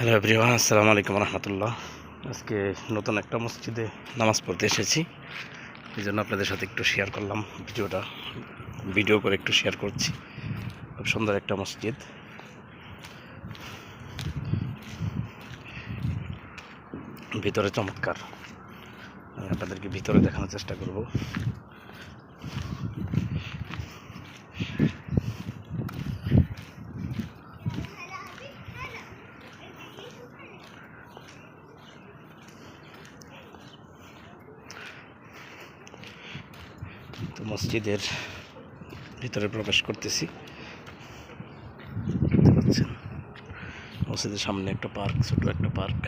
Hello everyone, আসসালামু আলাইকুম রহমতুল্লাহ। আজকে নতুন একটা মসজিদে নামাজ পড়তে এসেছি, এই জন্য আপনাদের সাথে একটু শেয়ার করলাম। ভিডিও করে একটু শেয়ার করছি। খুব সুন্দর একটা মসজিদ, ভিতরে চমৎকার। আমি আপনাদেরকে ভিতরে দেখানোর চেষ্টা করব। তো মসজিদের ভিতরে প্রবেশ করতেছি। দেখতে পাচ্ছেন মসজিদের সামনে একটা পার্ক, ছোট একটা পার্ক।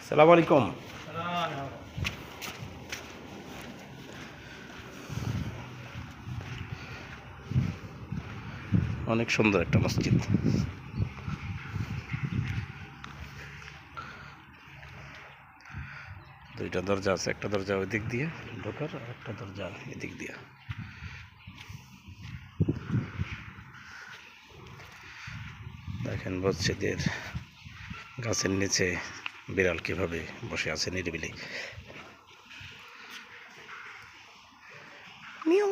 আসসালামু আলাইকুম। অনেক সুন্দর একটা মসজিদ। দুইটা দরজা আছে, একটা দরজা ওই দিক দিয়ে ঢোকার আর একটা দরজা এদিক দিয়ে। দেখেন মসজিদের গাছের নিচে বিড়াল কিভাবে বসে আছে নিরিবিলি। মিউ।